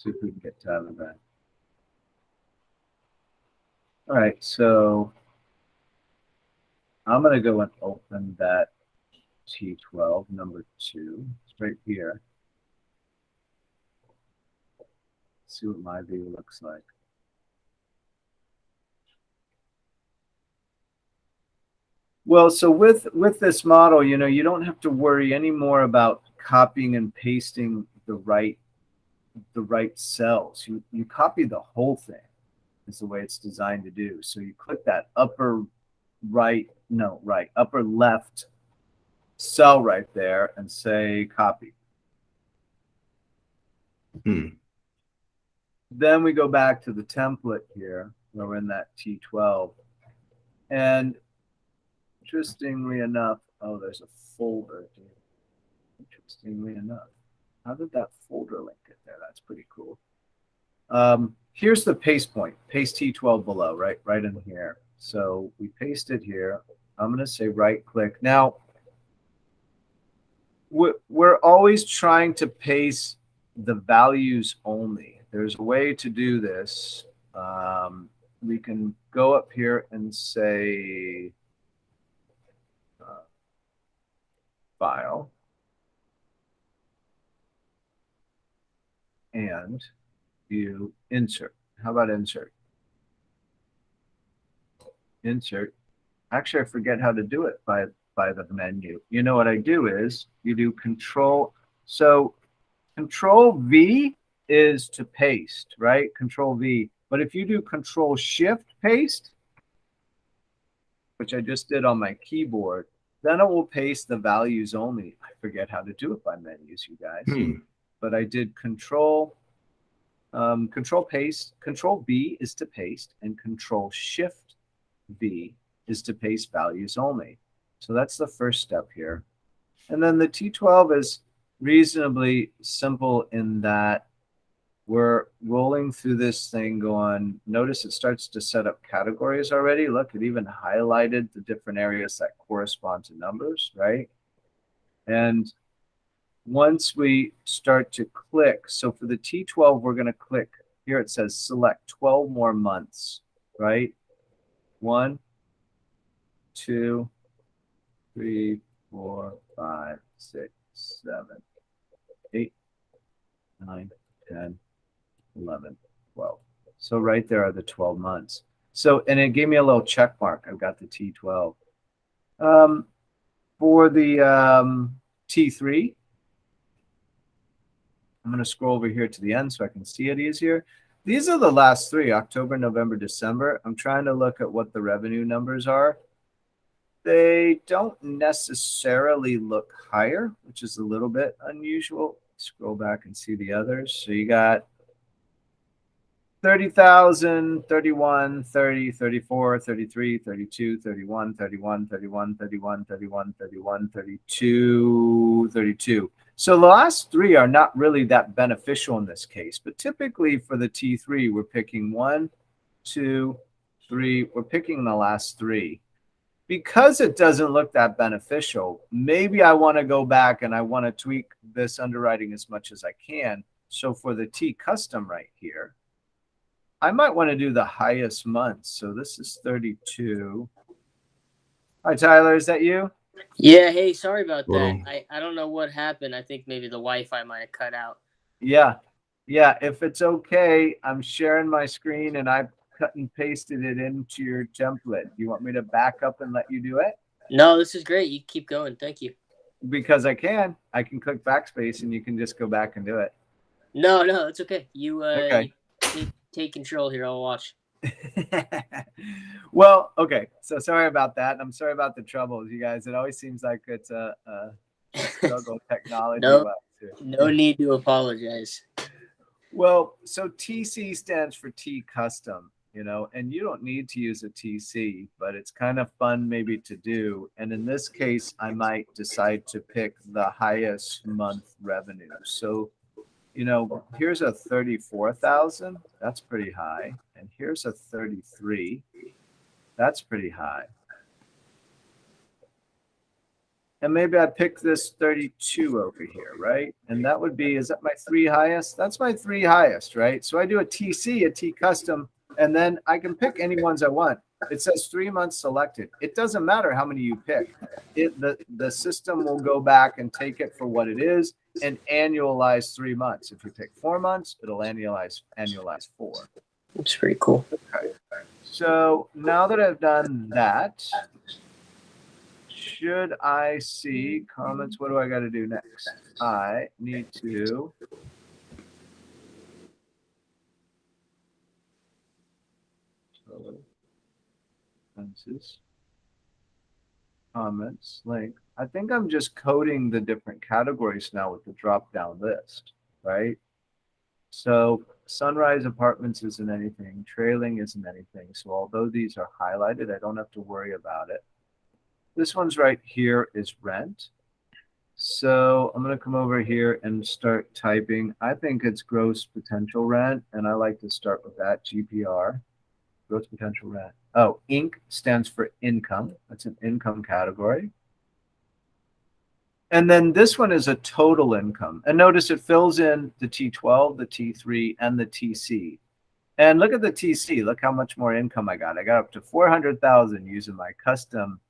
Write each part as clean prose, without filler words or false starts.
See if we can get Tyler back. All right, so I'm going to go and open that T12 number 2. It's right here. See what my view looks like. Well, so with this model, you don't have to worry anymore about copying and pasting the right cells. You copy the whole thing is the way it's designed to do. So you click that upper left cell right there and say copy. Then we go back to the template here where we're in that T12. And interestingly enough, oh, there's a folder here. Interestingly enough, how did that folder link get there? That's pretty cool. Here's the paste point, paste T12 below, right in here. So we paste it here. I'm going to say right click. Now, we're always trying to paste the values only. There's a way to do this. We can go up here and say file and you insert. How about insert? Insert. Actually, I forget how to do it by the menu. You know what I do is you do control. So control V is to paste, right? Control V. But if you do control shift paste, which I just did on my keyboard, then it will paste the values only. I forget how to do it by menus, you guys. But I did control paste. Control V is to paste, and control shift V is to paste values only. So that's the first step here. And then the T12 is reasonably simple in that we're rolling through this thing going, notice it starts to set up categories already. Look, it even highlighted the different areas that correspond to numbers, right? And once we start to click, so for the T12, we're going to click here. It says select 12 more months, right? 1, 2, 3, 4, 5, 6, 7, 8, 9, 10, 11, 12. So right there are the 12 months. So, and it gave me a little check mark. I've got the T12. For the T3, I'm going to scroll over here to the end so I can see it easier. These are the last 3, October, November, December. I'm trying to look at what the revenue numbers are. They don't necessarily look higher, which is a little bit unusual. Scroll back and see the others. So you got 30,000, 31, 30, 34, 33, 32, 31, 31, 31, 31, 31, 31, 32, 32. So the last 3 are not really that beneficial in this case, but typically for the T3, we're picking 1, 2, 3. We're picking the last 3. Because it doesn't look that beneficial, maybe I want to go back and I want to tweak this underwriting as much as I can. So for the T custom right here, I might want to do the highest month. So this is 32. Hi, Tyler. Is that you? Yeah. Hey, sorry about that. I don't know what happened. I think maybe the Wi-Fi might have cut out. Yeah. Yeah. If it's okay, I'm sharing my screen and I cut and pasted it into your template. You want me to back up and let you do it? No, this is great. You keep going. Thank you. Because I can click backspace and you can just go back and do it. No, it's okay. You okay. You take control here. I'll watch. Well, okay. So sorry about that. I'm sorry about the troubles, you guys. It always seems like it's a struggle technology. No need to apologize. Well, so TC stands for T custom, and you don't need to use a TC, but it's kind of fun maybe to do. And in this case, I might decide to pick the highest month revenue. So, here's a 34,000. That's pretty high. And here's a 33. That's pretty high. and maybe I pick this 32 over here, right? And that would be, is that my 3 highest? That's my 3 highest, right? So I do a TC, a T custom, and then I can pick any ones I want. It says 3 months selected. It doesn't matter how many you pick. The system will go back and take it for what it is and annualize 3 months. If you pick 4 months, it'll annualize 4. That's pretty cool. Okay. So now that I've done that, should I see comments? What do I got to do next? I need to expenses, comments, link. I think I'm just coding the different categories now with the drop-down list, right? So Sunrise Apartments isn't anything. Trailing isn't anything. So although these are highlighted, I don't have to worry about it. This one's right here is rent. So I'm going to come over here and start typing. I think it's gross potential rent, and I like to start with that, GPR, gross potential rent. Oh, Inc. stands for income. That's an income category. And then this one is a total income. And notice it fills in the T12, the T3, and the TC. And look at the TC. Look how much more income I got. I got up to 400,000 using my custom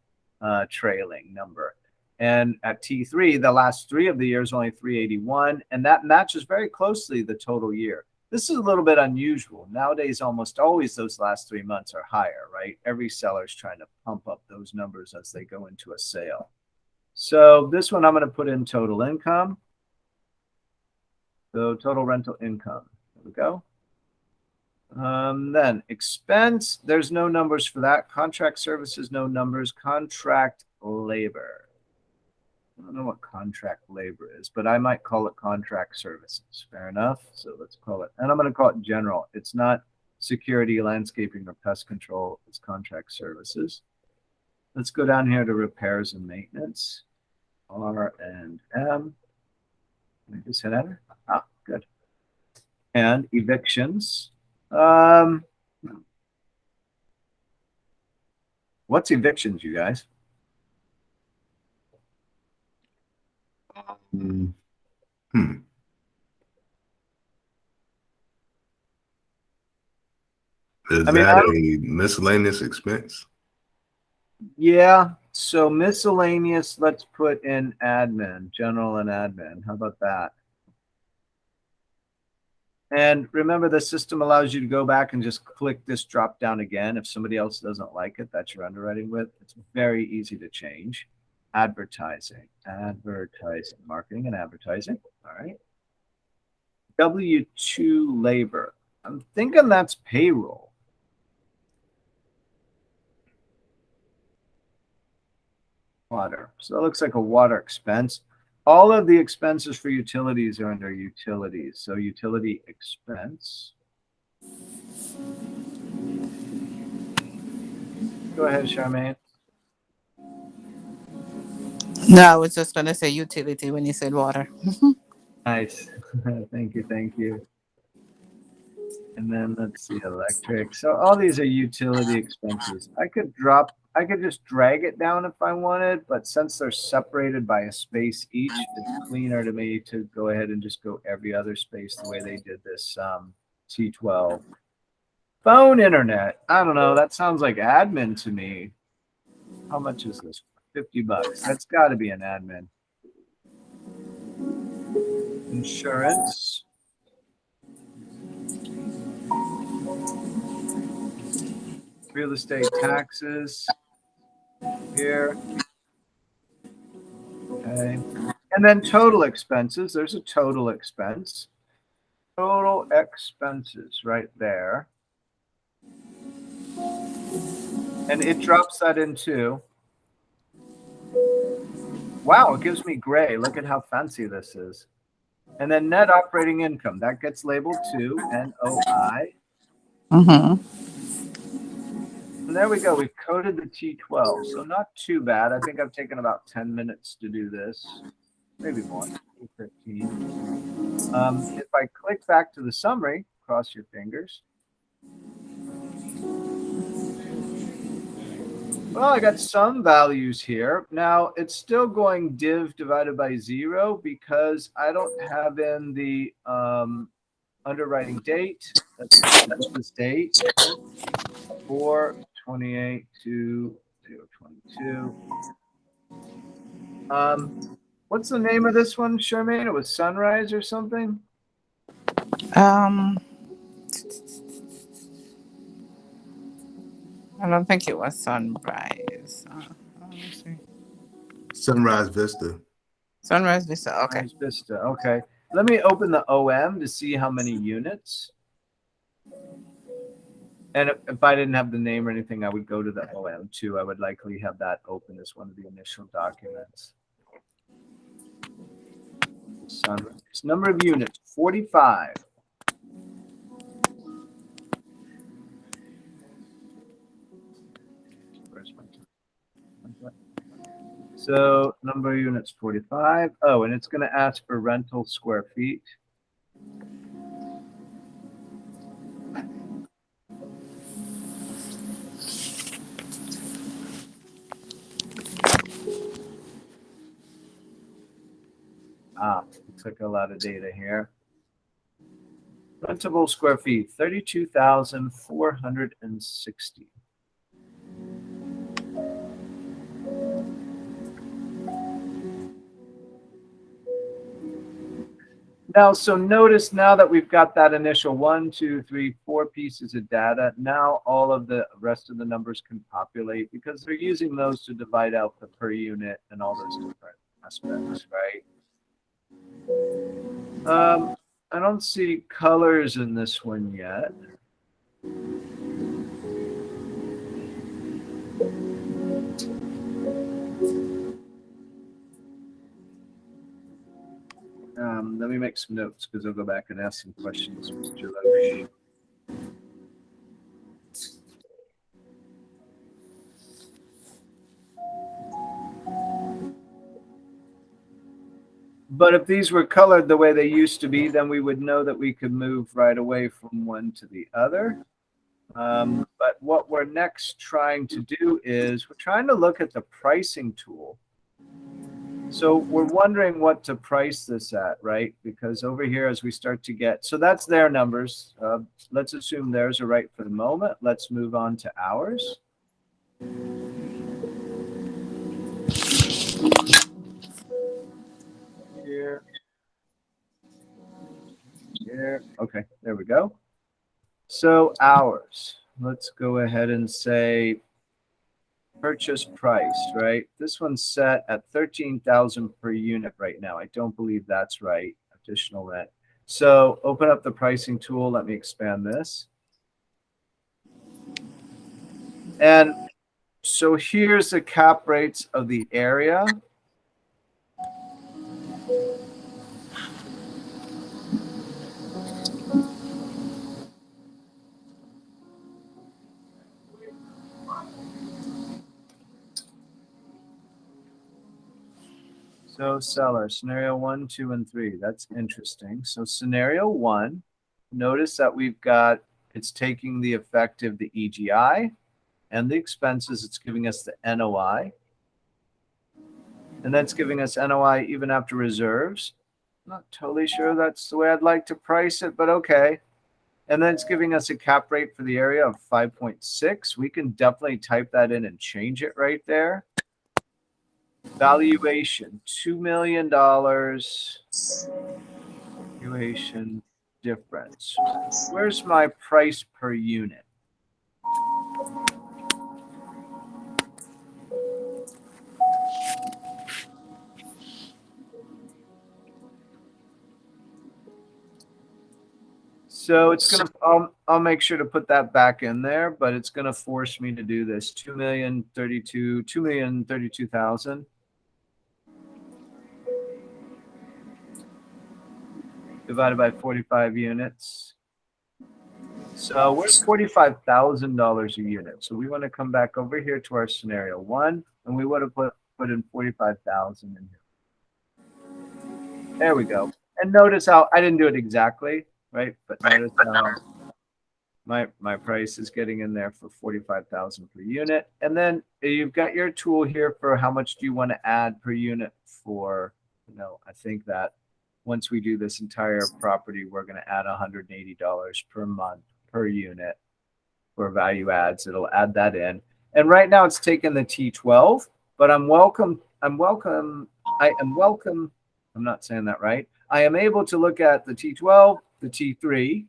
trailing number. And at T3, the last 3 of the years only 381, and that matches very closely the total year. This is a little bit unusual. Nowadays, almost always those last 3 months are higher, right? Every seller's trying to pump up those numbers as they go into a sale. So this one I'm going to put in total income. So total rental income. There we go. Then expense, there's no numbers for that. Contract services, no numbers. Contract labor. I don't know what contract labor is, but I might call it contract services. Fair enough. So let's call it, and I'm going to call it general. It's not security, landscaping, or pest control. It's contract services. Let's go down here to repairs and maintenance. R and M. Let me just hit enter. Ah, good. And evictions. What's evictions, you guys? Is that a miscellaneous expense? Yeah. So miscellaneous, let's put in admin, general and admin. How about that? And remember, the system allows you to go back and just click this drop down again. If somebody else doesn't like it, that's your underwriting with. It's very easy to change. Advertising, marketing and advertising. All right. W2 labor. I'm thinking that's payroll. Water. So it looks like a water expense. All of the expenses for utilities are under utilities. So utility expense. Go ahead, Charmaine. No, I was just going to say utility when you said water. Nice. Thank you. Thank you. And then let's see, electric. So all these are utility expenses. I could just drag it down if I wanted, but since they're separated by a space each, it's cleaner to me to go ahead and just go every other space the way they did this T12. Phone internet. I don't know. That sounds like admin to me. How much is this? $50. That's got to be an admin. Insurance. Real estate taxes here. Okay. And then total expenses. There's a total expense. Total expenses right there. And it drops that into. Wow, it gives me gray. Look at how fancy this is. And then net operating income. That gets labeled too. NOI. Mm-hmm. And there we go. We've coded the T12. So not too bad. I think I've taken about 10 minutes to do this. Maybe more. 15. If I click back to the summary, cross your fingers. Well, I got some values here. Now it's still going div divided by 0 because I don't have in the underwriting date. That's this date. 4/28 to 0/22. What's the name of this one, Charmaine? It was Sunrise or something? I don't think it was Sunrise. Let me see. Sunrise Vista. Sunrise Vista. Okay. Sunrise Vista. Okay. Let me open the OM to see how many units. And if I didn't have the name or anything, I would go to the OM too. I would likely have that open as one of the initial documents. Sunrise. Number of units, 45. Where's my So number of units, 45. Oh, and it's going to ask for rental square feet. Looks like a lot of data here. Rentable square feet, 32,460. Now, so notice now that we've got that initial 1, 2, 3, 4 pieces of data, now all of the rest of the numbers can populate because they're using those to divide out the per unit and all those different aspects, right? I don't see colors in this one yet. Let me make some notes because I'll go back and ask some questions, Mr. Loesch. But if these were colored the way they used to be, then we would know that we could move right away from one to the other. But what we're next trying to do is we're trying to look at the pricing tool. So we're wondering what to price this at, right? Because over here, as we start to get, so that's their numbers. Let's assume theirs are right for the moment. Let's move on to ours. Here. Here. Okay, there we go. So ours, let's go ahead and say purchase price, right? This one's set at 13,000 per unit right now. I don't believe that's right. Additional rent. So open up the pricing tool. Let me expand this. And so here's the cap rates of the area. So seller, scenario 1, 2, and 3. That's interesting. So scenario 1, notice that we've got, it's taking the effect of the EGI and the expenses. It's giving us the NOI. And that's giving us NOI even after reserves. Not totally sure that's the way I'd like to price it, but okay. And then it's giving us a cap rate for the area of 5.6. We can definitely type that in and change it right there. Valuation, $2 million. Valuation difference. Where's my price per unit? So it's gonna. I'll make sure to put that back in there, but it's gonna force me to do this. 2,032,000 divided by 45 units. So we're $45,000 a unit. So we want to come back over here to our scenario 1, and we want to put in 45,000 in here. There we go. And notice how I didn't do it exactly, right? But notice how My price is getting in there for 45,000 per unit. And then you've got your tool here for how much do you want to add per unit for, I think that once we do this entire property, we're going to add $180 per month per unit for value adds. It'll add that in. And right now it's taken the T12, but I'm not saying that right. I am able to look at the T12, the T3,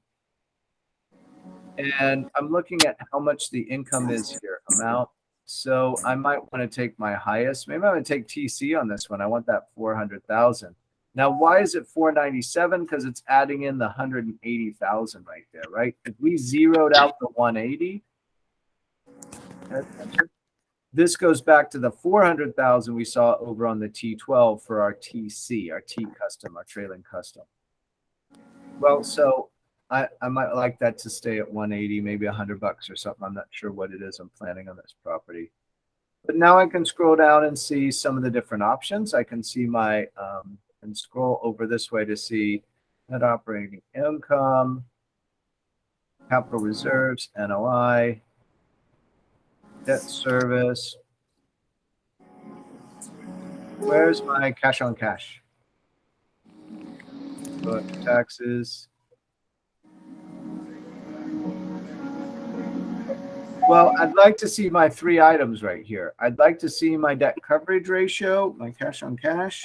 and I'm looking at how much the income is here, amount. So I might want to take my highest. Maybe I'm going to take TC on this one. I want that 400,000. Now, why is it 497? Because it's adding in the 180,000 right there, right? If we zeroed out the 180, this goes back to the 400,000 we saw over on the T12 for our TC, our T custom, our trailing custom. Well, so I might like that to stay at 180, maybe $100 or something. I'm not sure what it is I'm planning on this property. But now I can scroll down and see some of the different options. I can see my, and scroll over this way to see net operating income, capital reserves, NOI, debt service. Where's my cash on cash? Go up to taxes. Well, I'd like to see my 3 items right here. I'd like to see my debt coverage ratio, my cash on cash.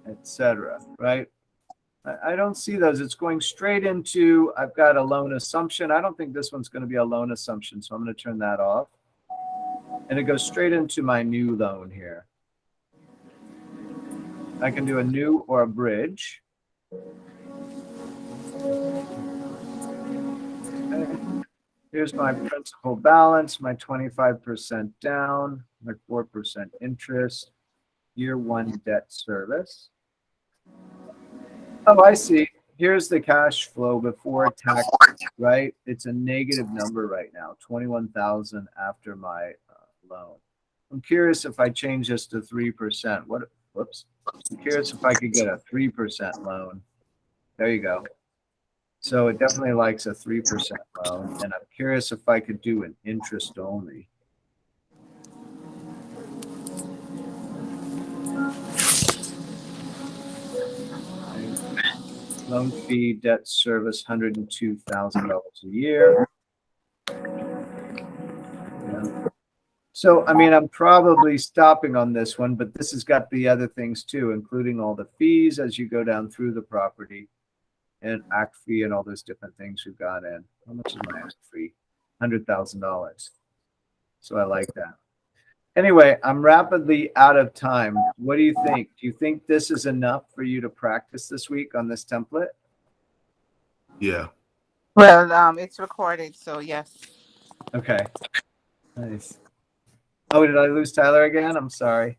Etc. Right? I don't see those. It's going straight into, I've got a loan assumption. I don't think this one's going to be a loan assumption, so I'm going to turn that off. And it goes straight into my new loan here. I can do a new or a bridge. Okay. Here's my principal balance, my 25% down, my 4% interest, year 1 debt service. Oh, I see. Here's the cash flow before tax, right? It's a negative number right now, 21,000 after my loan. I'm curious if I change this to 3%. Whoops. I'm curious if I could get a 3% loan. There you go. So it definitely likes a 3% loan. And I'm curious if I could do an interest only. Loan fee, debt service, $102,000 a year. Yeah. So, I mean, I'm probably stopping on this one, but this has got the other things too, including all the fees as you go down through the property and act fee and all those different things we've got in. How much is my act fee? $100,000. So I like that. Anyway, I'm rapidly out of time. What do you think? Do you think this is enough for you to practice this week on this template? Yeah. Well, it's recorded, so yes. Okay. Nice. Oh, did I lose Tyler again? I'm sorry.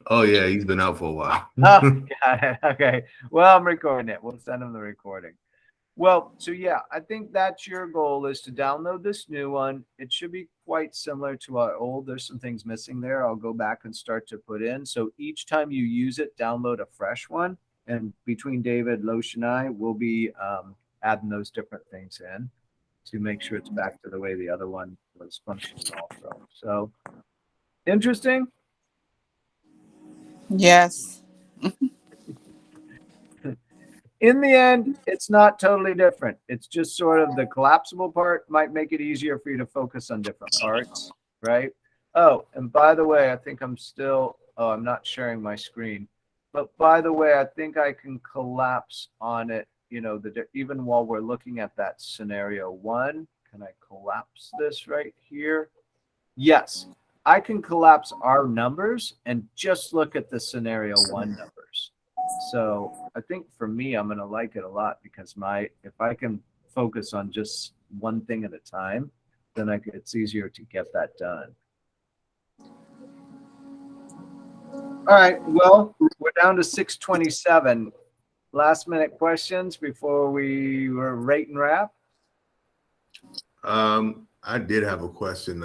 Oh yeah, he's been out for a while. Oh, got it. Okay. Well, I'm recording it. We'll send him the recording. Well, so yeah, I think that's your goal, is to download this new one. It should be quite similar to our old. There's some things missing there. I'll go back and start to put in. So each time you use it, download a fresh one. And between David, Loesch, and I, we'll be adding those different things in to make sure it's back to the way the other one was functioning also. So interesting. Yes. In the end, it's not totally different. It's just sort of the collapsible part might make it easier for you to focus on different parts, right? Oh, and by the way, I think I'm not sharing my screen. But by the way, I think I can collapse on it, even while we're looking at that scenario 1. Can I collapse this right here? Yes, I can collapse our numbers and just look at the scenario 1 numbers. So I think for me, I'm going to like it a lot because if I can focus on just one thing at a time, then it's easier to get that done. All right. Well, we're down to 6:27. Last minute questions before we were rate and wrap. I did have a question.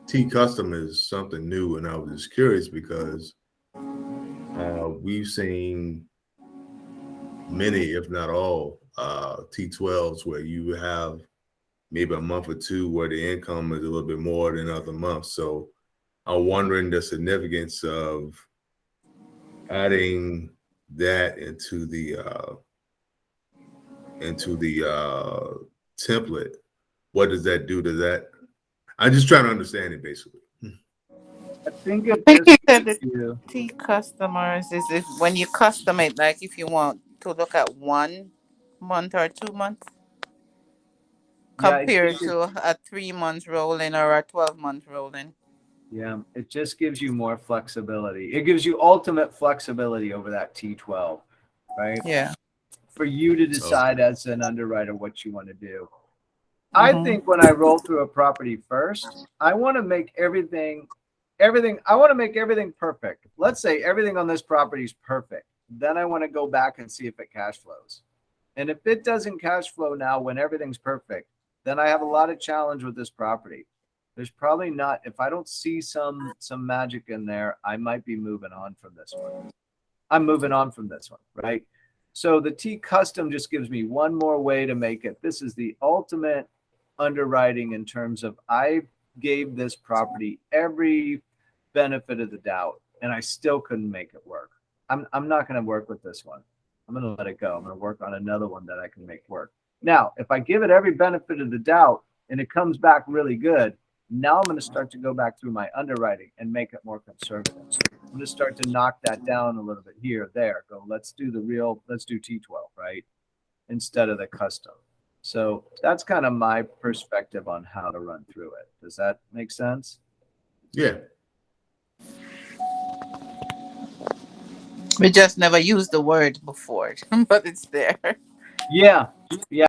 T custom is something new, and I was just curious because we've seen many, if not all, T12s where you have maybe a month or two where the income is a little bit more than other months. So I'm wondering the significance of adding that into the template. What does that do to that? I'm just trying to understand it basically. I think it I think just he said gives the you. T customers is if when you custom it, like if you want to look at 1 month or 2 months Yeah, I compared think to a 3 months rolling or a 12 month rolling. Yeah, it just gives you more flexibility. It gives you ultimate flexibility over that T12, right? Yeah. For you to Okay. decide as an underwriter what you want to do. I Mhm. think when I roll through a property first, I want to make everything I want to make everything perfect. Let's say everything on this property is perfect. Then I want to go back and see if it cash flows. And if it doesn't cash flow now when everything's perfect, then I have a lot of challenge with this property. There's probably not, if I don't see some magic in there, I might be moving on from this one. I'm moving on from this one, right? So the T custom just gives me one more way to make it. This is the ultimate underwriting in terms of I gave this property every benefit of the doubt and I still couldn't make it work. I'm not going to work with this one. I'm going to let it go. I'm going to work on another one that I can make work. Now, if I give it every benefit of the doubt and it comes back really good, now I'm going to start to go back through my underwriting and make it more conservative. I'm going to start to knock that down a little bit here, there. Go, let's do T12, right? Instead of the custom. So that's kind of my perspective on how to run through it. Does that make sense? Yeah. We just never used the word before, but it's there. Yeah. Yeah.